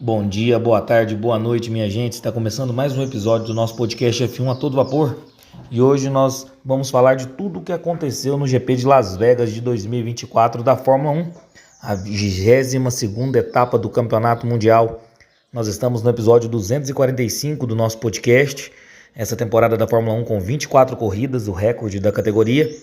Bom dia, boa tarde, boa noite, minha gente. Está começando mais um episódio do nosso podcast F1 a todo vapor. E hoje nós vamos falar de tudo o que aconteceu no GP de Las Vegas de 2024 da Fórmula 1, a 22ª etapa do Campeonato Mundial. Nós estamos no episódio 245 do nosso podcast, essa temporada da Fórmula 1 com 24 corridas, o recorde da categoria.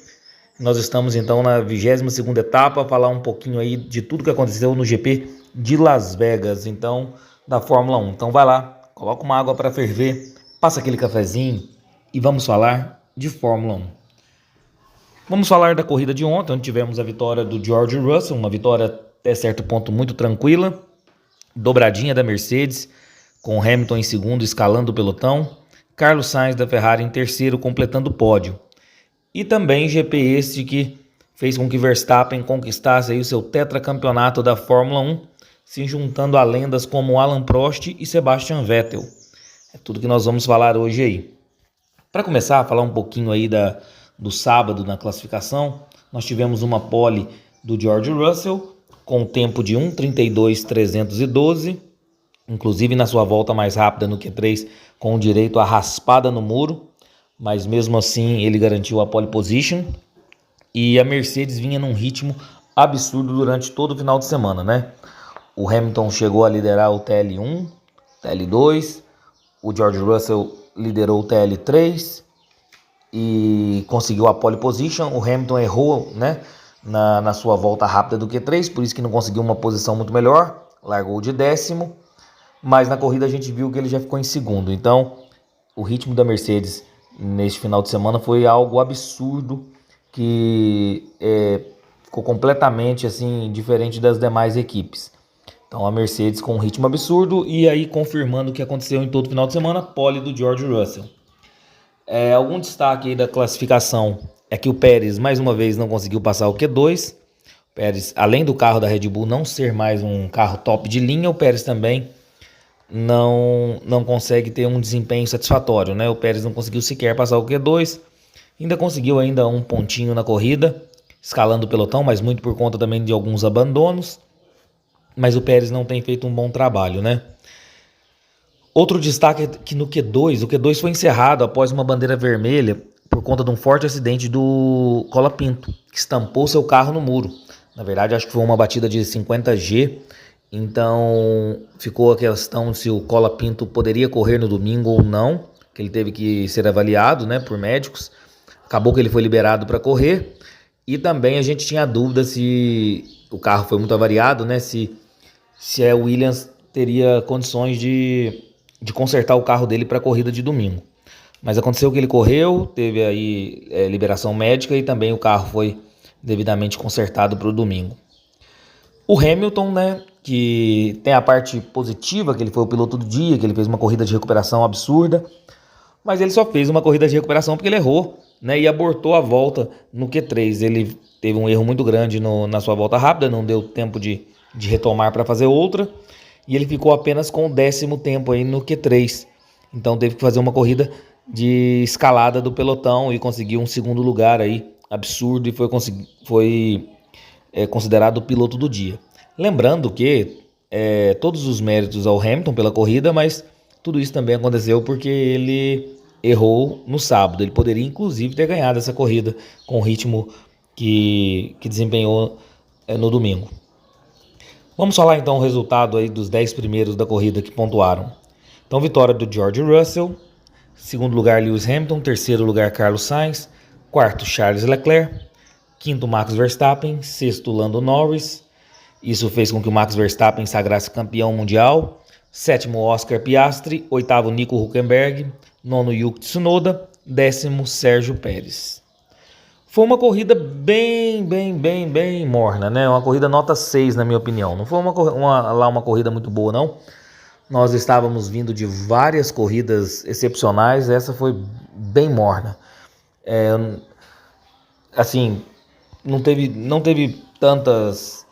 Nós estamos então na 22ª etapa, falar um pouquinho aí de tudo que aconteceu no GP de Las Vegas, então, da Fórmula 1. Então vai lá, coloca uma água para ferver, passa aquele cafezinho e vamos falar de Fórmula 1. Vamos falar da corrida de ontem, onde tivemos a vitória do George Russell, uma vitória até certo ponto muito tranquila, dobradinha da Mercedes, com Hamilton em segundo, escalando o pelotão, Carlos Sainz da Ferrari em terceiro, completando o pódio. E também GP este que fez com que Verstappen conquistasse aí o seu tetracampeonato da Fórmula 1, se juntando a lendas como Alan Prost e Sebastian Vettel. É tudo que nós vamos falar hoje aí. Para começar a falar um pouquinho aí do sábado na classificação, nós tivemos uma pole do George Russell com o tempo de 1:32.312, inclusive na sua volta mais rápida no Q3 com direito a raspada no muro, mas mesmo assim ele garantiu a pole position. E a Mercedes vinha num ritmo absurdo durante todo o final de semana, né? O Hamilton chegou a liderar o TL1, TL2, o George Russell liderou o TL3 e conseguiu a pole position. O Hamilton errou, né, na sua volta rápida do Q3, por isso que não conseguiu uma posição muito melhor, largou de 10º, mas na corrida a gente viu que ele já ficou em segundo. Então, o ritmo da Mercedes neste final de semana foi algo absurdo, que ficou completamente assim diferente das demais equipes. Então a Mercedes com um ritmo absurdo e aí confirmando o que aconteceu em todo final de semana, pole do George Russell. Algum destaque aí da classificação é que o Pérez mais uma vez não conseguiu passar o Q2. O Pérez, além do carro da Red Bull não ser mais um carro top de linha, o Pérez também não consegue ter um desempenho satisfatório, né? O Pérez não conseguiu sequer passar o Q2, ainda conseguiu um pontinho na corrida, escalando o pelotão, mas muito por conta também de alguns abandonos, mas o Pérez não tem feito um bom trabalho, né? Outro destaque é que no Q2, o Q2 foi encerrado após uma bandeira vermelha por conta de um forte acidente do Colapinto, que estampou seu carro no muro. Na verdade, acho que foi uma batida de 50G, então ficou a questão se o Colapinto poderia correr no domingo ou não, que ele teve que ser avaliado, né, por médicos. Acabou que ele foi liberado para correr. E também a gente tinha dúvida se o carro foi muito avariado, né, se a Williams teria condições de consertar o carro dele para a corrida de domingo. Mas aconteceu que ele correu, teve aí liberação médica e também o carro foi devidamente consertado para o domingo. O Hamilton, né, que tem a parte positiva, que ele foi o piloto do dia, que ele fez uma corrida de recuperação absurda, mas ele só fez uma corrida de recuperação porque ele errou, né, e abortou a volta no Q3. Ele teve um erro muito grande na sua volta rápida, não deu tempo de retomar para fazer outra, e ele ficou apenas com o 10º tempo aí no Q3. Então teve que fazer uma corrida de escalada do pelotão e conseguiu um segundo lugar aí, absurdo, e foi considerado o piloto do dia. Lembrando que todos os méritos ao Hamilton pela corrida, mas tudo isso também aconteceu porque ele errou no sábado. Ele poderia inclusive ter ganhado essa corrida com o ritmo que desempenhou no domingo. Vamos falar então o resultado aí dos 10 primeiros da corrida que pontuaram. Então, vitória do George Russell, segundo lugar Lewis Hamilton, terceiro lugar Carlos Sainz, quarto Charles Leclerc, quinto Max Verstappen, sexto Lando Norris. Isso fez com que o Max Verstappen sagrasse campeão mundial. Sétimo Oscar Piastri, oitavo Nico Hülkenberg, nono Yuki Tsunoda, décimo Sérgio Pérez. Foi uma corrida bem morna, né? Uma corrida nota 6, na minha opinião. Não foi uma corrida muito boa, não. Nós estávamos vindo de várias corridas excepcionais, essa foi bem morna. Assim, não teve tantos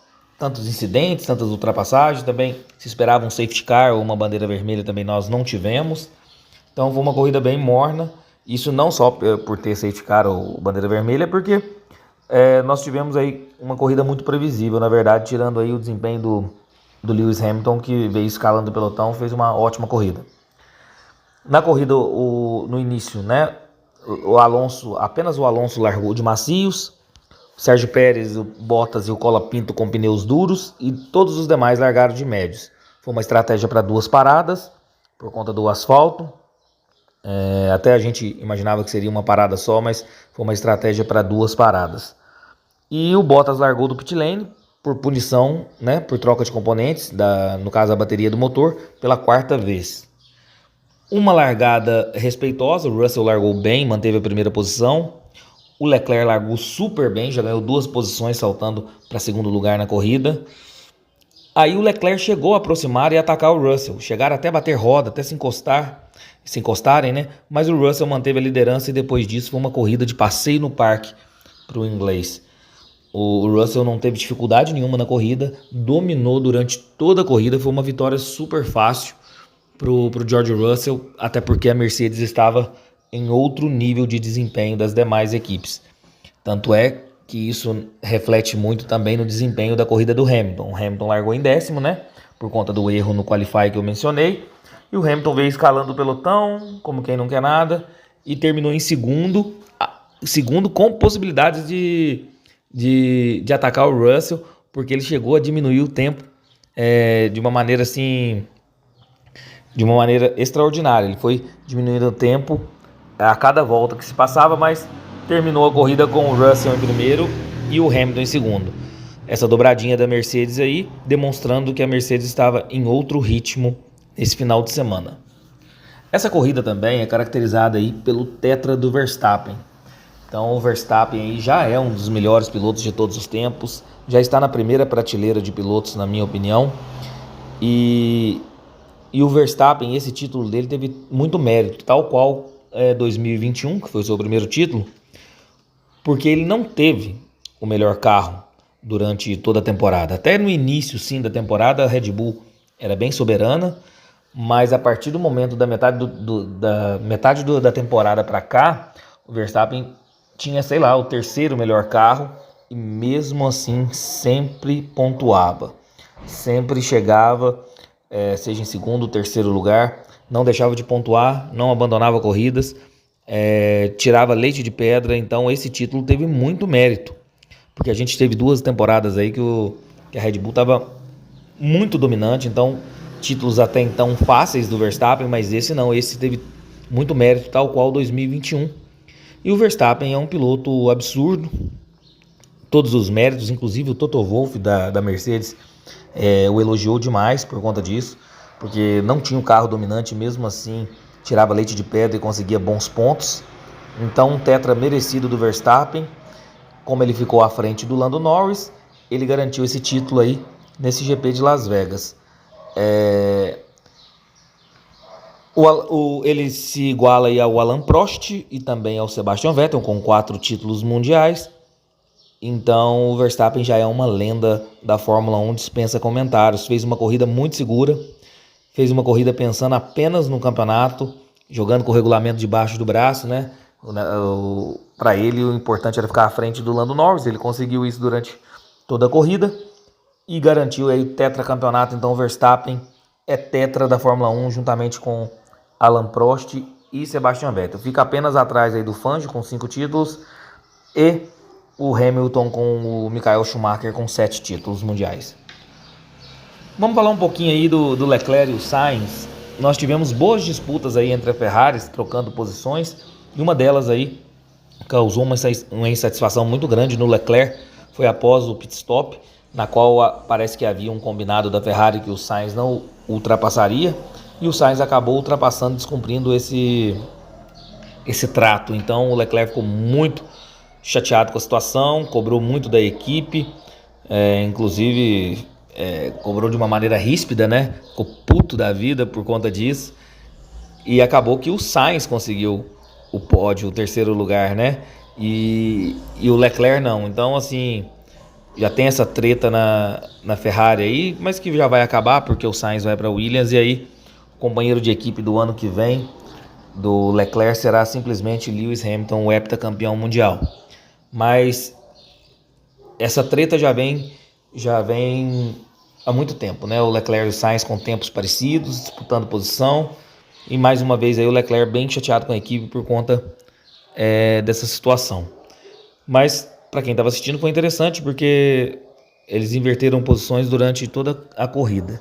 incidentes, tantas ultrapassagens, também se esperava um safety car ou uma bandeira vermelha, também nós não tivemos. Então foi uma corrida bem morna, isso não só por ter safety car ou bandeira vermelha, porque nós tivemos aí uma corrida muito previsível, na verdade, tirando aí o desempenho do Lewis Hamilton, que veio escalando o pelotão, fez uma ótima corrida. Na corrida, no início, né, apenas o Alonso largou de macios, o Sérgio Pérez, o Bottas e o Colapinto com pneus duros e todos os demais largaram de médios. Foi uma estratégia para 2 paradas, por conta do asfalto. Até a gente imaginava que seria uma parada só, mas foi uma estratégia para 2 paradas. E o Bottas largou do pit lane por punição, né, por troca de componentes, no caso a bateria do motor, pela 4ª vez. Uma largada respeitosa, o Russell largou bem, manteve a primeira posição. O Leclerc largou super bem, já ganhou 2 posições, saltando para 2º lugar na corrida. Aí o Leclerc chegou a aproximar e atacar o Russell. Chegaram até bater roda, até se encostarem, né? Mas o Russell manteve a liderança e depois disso foi uma corrida de passeio no parque para o inglês. O Russell não teve dificuldade nenhuma na corrida, dominou durante toda a corrida, foi uma vitória super fácil pro George Russell, até porque a Mercedes estava em outro nível de desempenho das demais equipes. Tanto é que isso reflete muito também no desempenho da corrida do Hamilton. O Hamilton largou em 10º, né, por conta do erro no Qualify que eu mencionei, e o Hamilton veio escalando o pelotão, como quem não quer nada, e terminou em segundo com possibilidades de atacar o Russell, porque ele chegou a diminuir o tempo de uma maneira assim, de uma maneira extraordinária. Ele foi diminuindo o tempo a cada volta que se passava, mas terminou a corrida com o Russell em primeiro e o Hamilton em segundo. Essa dobradinha da Mercedes aí, demonstrando que a Mercedes estava em outro ritmo nesse final de semana. Essa corrida também é caracterizada aí pelo tetra do Verstappen. Então o Verstappen aí já é um dos melhores pilotos de todos os tempos, já está na primeira prateleira de pilotos, na minha opinião. E o Verstappen, esse título dele teve muito mérito, tal qual 2021, que foi o seu primeiro título, porque ele não teve o melhor carro durante toda a temporada. Até no início, sim, da temporada, a Red Bull era bem soberana, mas a partir do momento da metade da temporada para cá, o Verstappen tinha, sei lá, o 3º melhor carro e mesmo assim sempre pontuava. Sempre chegava, seja em 2º ou 3º lugar, não deixava de pontuar, não abandonava corridas, tirava leite de pedra. Então esse título teve muito mérito, porque a gente teve 2 temporadas aí que a Red Bull estava muito dominante, então títulos até então fáceis do Verstappen, mas esse não, esse teve muito mérito, tal qual 2021. E o Verstappen é um piloto absurdo, todos os méritos, inclusive o Toto Wolff da Mercedes o elogiou demais por conta disso, porque não tinha um carro dominante, mesmo assim tirava leite de pedra e conseguia bons pontos. Então um tetra merecido do Verstappen. Como ele ficou à frente do Lando Norris, ele garantiu esse título aí nesse GP de Las Vegas. Ele se iguala aí ao Alain Prost e também ao Sebastian Vettel, com 4 títulos mundiais. Então o Verstappen já é uma lenda da Fórmula 1, dispensa comentários. Fez uma corrida muito segura, fez uma corrida pensando apenas no campeonato, jogando com o regulamento debaixo do braço, né? Para ele o importante era ficar à frente do Lando Norris. Ele conseguiu isso durante toda a corrida e garantiu aí o tetracampeonato. Então o Verstappen é tetra da Fórmula 1 juntamente com Alain Prost e Sebastian Vettel. Fica apenas atrás aí do Fangio com 5 títulos e o Hamilton com o Michael Schumacher com 7 títulos mundiais. Vamos falar um pouquinho aí do Leclerc e o Sainz. Nós tivemos boas disputas aí entre a Ferrari, trocando posições, e uma delas aí causou uma insatisfação muito grande no Leclerc. Foi após o pit stop, na qual parece que havia um combinado da Ferrari que o Sainz não ultrapassaria, e o Sainz acabou ultrapassando, descumprindo esse trato. Então o Leclerc ficou muito chateado com a situação, cobrou muito da equipe, inclusive cobrou de uma maneira ríspida, né? Ficou puto da vida por conta disso, e acabou que o Sainz conseguiu o pódio, o 3º lugar, né? E o Leclerc não. Então, assim, já tem essa treta na Ferrari aí, mas que já vai acabar, porque o Sainz vai para a Williams, e aí o companheiro de equipe do ano que vem do Leclerc será simplesmente Lewis Hamilton, o heptacampeão mundial. Mas essa treta já vem há muito tempo, né? O Leclerc e o Sainz com tempos parecidos, disputando posição. E mais uma vez aí o Leclerc bem chateado com a equipe por conta dessa situação. Mas para quem estava assistindo foi interessante porque eles inverteram posições durante toda a corrida.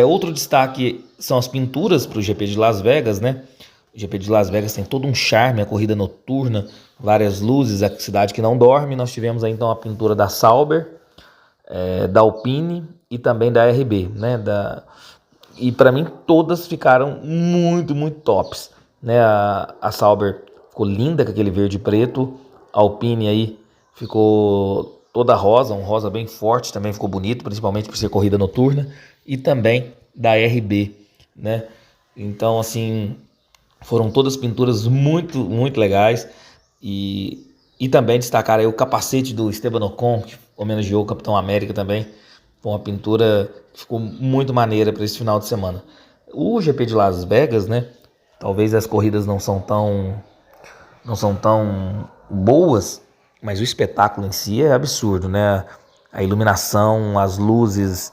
Outro destaque são as pinturas para o GP de Las Vegas, né? O GP de Las Vegas tem todo um charme, a corrida noturna, várias luzes, a cidade que não dorme. Nós tivemos aí então a pintura da Sauber, da Alpine e também da RB, né? E para mim todas ficaram muito, muito tops, né? A Sauber ficou linda com aquele verde e preto, a Alpine aí ficou toda rosa, um rosa bem forte, também ficou bonito, principalmente por ser corrida noturna, e também da RB, né? Então, assim, foram todas pinturas muito, muito legais, e também destacar aí o capacete do Esteban Ocon, que homenageou o Capitão América também, foi uma pintura que ficou muito maneira para esse final de semana. O GP de Las Vegas, né? Talvez as corridas não são tão boas, mas o espetáculo em si é absurdo, né? A iluminação, as luzes,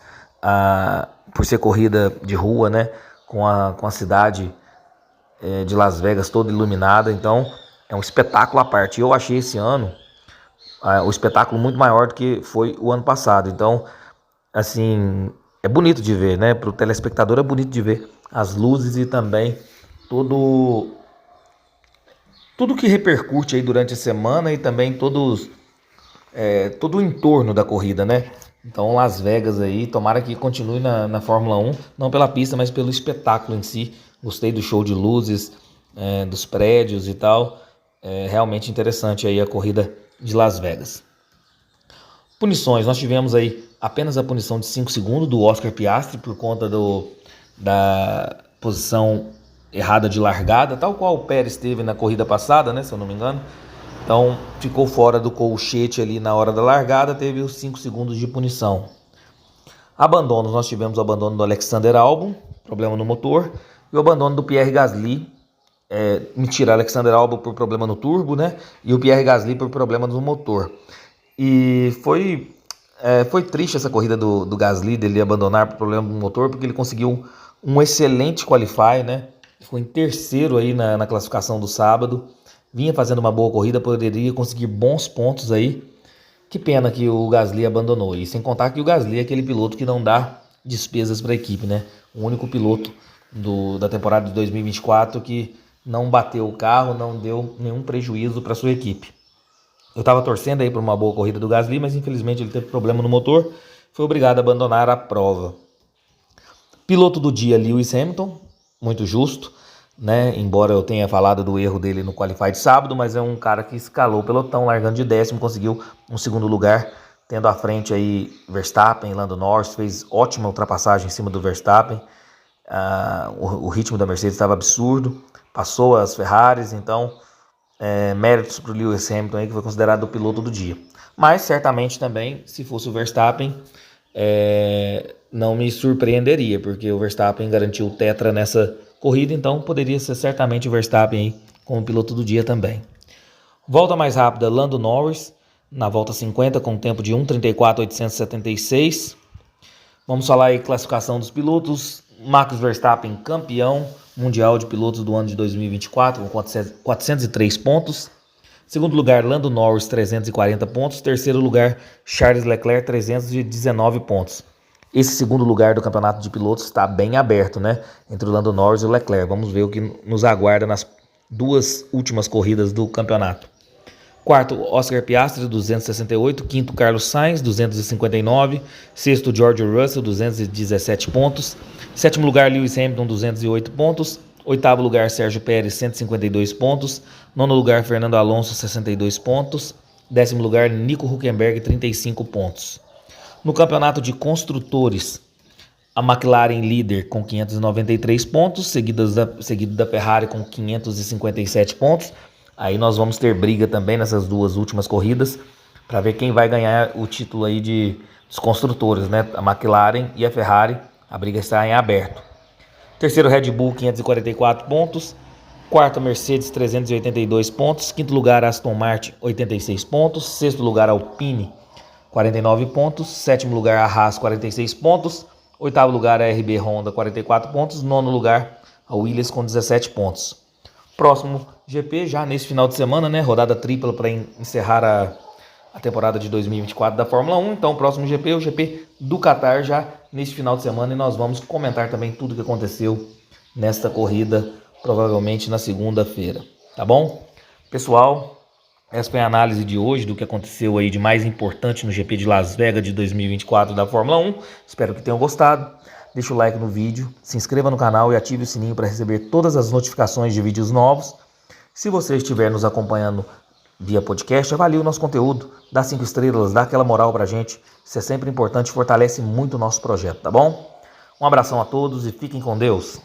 por ser corrida de rua, né? Com a cidade de Las Vegas toda iluminada, então é um espetáculo à parte. Eu achei esse ano o espetáculo muito maior do que foi o ano passado, então assim, é bonito de ver, né? Para o telespectador é bonito de ver as luzes e também tudo que repercute aí durante a semana e também todo o entorno da corrida, né? Então Las Vegas aí, tomara que continue na Fórmula 1, não pela pista, mas pelo espetáculo em si. Gostei do show de luzes, dos prédios e tal. É realmente interessante aí a corrida de Las Vegas. Punições, nós tivemos aí apenas a punição de 5 segundos do Oscar Piastri por conta da posição errada de largada, tal qual o Pérez teve na corrida passada, né, se eu não me engano. Então ficou fora do colchete ali na hora da largada, teve os 5 segundos de punição. Abandonos, nós tivemos o abandono do Alexander Albon, problema no motor, e o abandono do Pierre Gasly, Alexander Albon por problema no turbo, né, e o Pierre Gasly por problema no motor. E foi triste essa corrida do Gasly, dele abandonar por problema no motor, porque ele conseguiu um excelente qualify, né? Ficou em terceiro aí na classificação do sábado. Vinha fazendo uma boa corrida, poderia conseguir bons pontos aí. Que pena que o Gasly abandonou. E sem contar que o Gasly é aquele piloto que não dá despesas para a equipe, né? O único piloto da temporada de 2024 que não bateu o carro, não deu nenhum prejuízo para sua equipe. Eu estava torcendo aí por uma boa corrida do Gasly, mas infelizmente ele teve problema no motor, foi obrigado a abandonar a prova. Piloto do dia, Lewis Hamilton, muito justo, né? Embora eu tenha falado do erro dele no Qualify de sábado, mas é um cara que escalou o pelotão, largando de 10º, conseguiu um segundo lugar, tendo à frente aí Verstappen, Lando Norris, fez ótima ultrapassagem em cima do Verstappen. O ritmo da Mercedes estava absurdo, passou as Ferraris, então méritos para o Lewis Hamilton aí, que foi considerado o piloto do dia. Mas certamente também, se fosse o Verstappen, não me surpreenderia, porque o Verstappen garantiu o tetra nessa corrida, então poderia ser certamente o Verstappen aí como piloto do dia também. Volta mais rápida, Lando Norris, na volta 50 com tempo de 1:34.876. Vamos falar aí classificação dos pilotos. Max Verstappen, campeão mundial de pilotos do ano de 2024, com 403 pontos. Segundo lugar, Lando Norris, 340 pontos. Terceiro lugar, Charles Leclerc, 319 pontos. Esse segundo lugar do campeonato de pilotos está bem aberto, né? Entre o Lando Norris e o Leclerc. Vamos ver o que nos aguarda nas duas últimas corridas do campeonato. Quarto, Oscar Piastri, 268. Quinto, Carlos Sainz, 259. Sexto, George Russell, 217 pontos. Sétimo lugar, Lewis Hamilton, 208 pontos. Oitavo lugar, Sérgio Pérez, 152 pontos. Nono lugar, Fernando Alonso, 62 pontos. Décimo lugar, Nico Hülkenberg, 35 pontos. No campeonato de construtores, a McLaren líder com 593 pontos, seguido da Ferrari com 557 pontos. Aí nós vamos ter briga também nessas duas últimas corridas para ver quem vai ganhar o título aí dos construtores, né? A McLaren e a Ferrari, a briga está em aberto. Terceiro, Red Bull, 544 pontos. Quarto, Mercedes, 382 pontos. Quinto lugar, Aston Martin, 86 pontos. Sexto lugar, Alpine, 49 pontos. Sétimo lugar, a Haas, 46 pontos. Oitavo lugar, a RB Honda, 44 pontos. Nono lugar, a Williams, com 17 pontos. Próximo GP, já nesse final de semana, né? Rodada tripla para encerrar a temporada de 2024 da Fórmula 1. Então, o próximo GP é o GP do Qatar, já nesse final de semana. E nós vamos comentar também tudo o que aconteceu nesta corrida, provavelmente na segunda-feira. Tá bom? Pessoal, essa foi a análise de hoje do que aconteceu aí de mais importante no GP de Las Vegas de 2024 da Fórmula 1. Espero que tenham gostado. Deixa o like no vídeo, se inscreva no canal e ative o sininho para receber todas as notificações de vídeos novos. Se você estiver nos acompanhando via podcast, avalie o nosso conteúdo, dá 5 estrelas, dá aquela moral pra gente. Isso é sempre importante, fortalece muito o nosso projeto, tá bom? Um abração a todos e fiquem com Deus.